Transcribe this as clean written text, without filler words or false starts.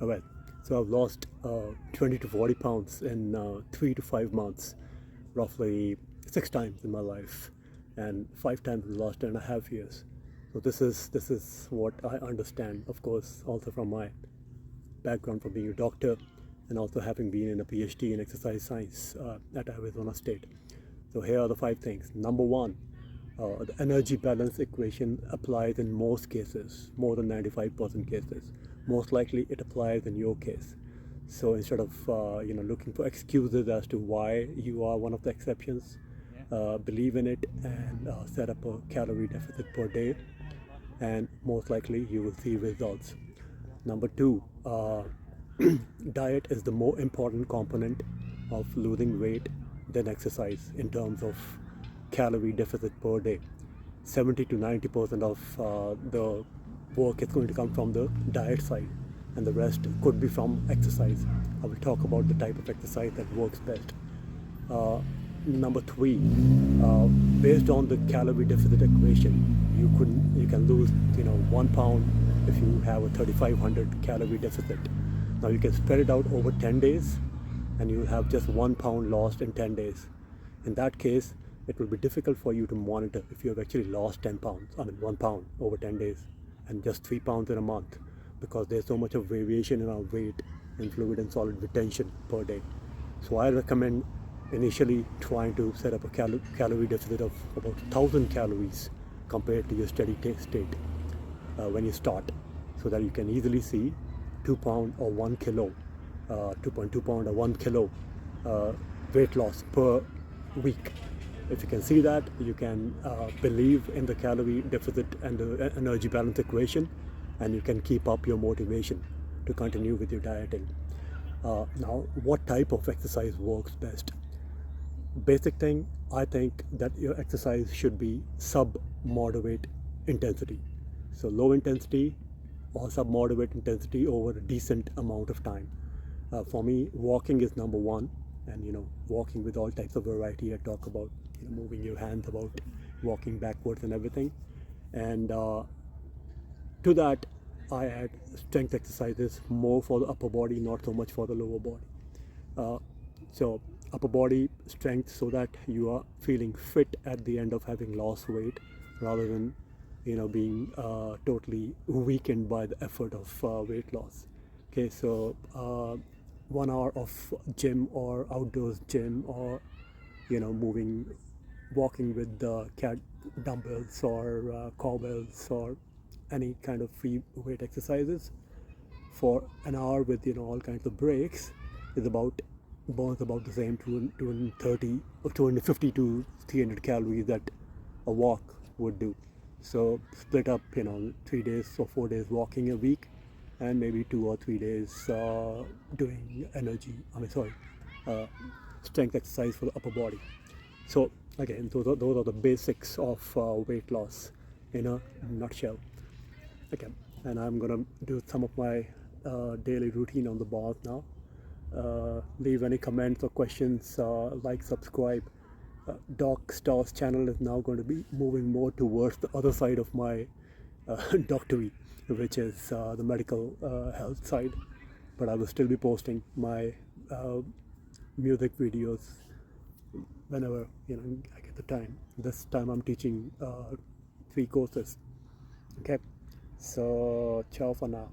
All right. So I've lost 20 to 40 pounds in 3 to 5 months, roughly 6 times in my life, and 5 times in the last 10.5 years. So this is what I understand, of course, also from my background from being a doctor and also having been in a PhD in exercise science at Arizona State. So here are the 5 things. Number one, the energy balance equation applies in most cases, more than 95% cases. Most likely it applies in your case. So instead of looking for excuses as to why you are one of the exceptions, believe in it and set up a calorie deficit per day, and most likely you will see results. Number two, diet is the more important component of losing weight than exercise in terms of calorie deficit per day. 70 to 90% of the work is going to come from the diet side, and the rest could be from exercise. I will talk about the type of exercise that works best. Uh, Number three, based on the calorie deficit equation, you can lose 1 pound if you have a 3,500 calorie deficit. Now you can spread it out over 10 days, and you will have just 1 pound lost in 10 days. In that case, it will be difficult for you to monitor if you have actually lost 10 pounds, 1 pound over 10 days, and just 3 pounds in a month, because there's so much of variation in our weight and fluid and solid retention per day. So I recommend initially trying to set up a calorie deficit of about 1,000 calories compared to your steady state when you start, so that you can easily see 2 pound or 1 kilo, 2.2 pound or 1 kilo weight loss per week. If you can see that, you can believe in the calorie deficit and the energy balance equation, and you can keep up your motivation to continue with your dieting. Now, what type of exercise works best? Basic thing, I think that your exercise should be sub-moderate intensity. So low intensity or sub-moderate intensity over a decent amount of time. For me, walking is number one, and walking with all types of variety. I talk about moving your hands about, walking backwards and everything. And to that, I add strength exercises more for the upper body, not so much for the lower body. Uh, so upper body strength, so that you are feeling fit at the end of having lost weight, rather than being totally weakened by the effort of weight loss. Okay, so 1 hour of gym or outdoors gym, or moving, walking with the cat dumbbells or cowbells or any kind of free weight exercises for an hour with all kinds of breaks is about burns about the same 230 or 250 to 300 calories that a walk would do. So split up 3 days or 4 days walking a week, and maybe 2 or 3 days doing uh, strength exercise for the upper body. So again, those are the basics of weight loss in a nutshell. Okay, and I'm gonna do some of my daily routine on the bars now. Leave any comments or questions, like, subscribe. Doc Star's channel is now going to be moving more towards the other side of my doctorate, which is the medical health side. But I will still be posting my music videos whenever I get the time. This time I'm teaching 3 courses. Okay, so ciao for now.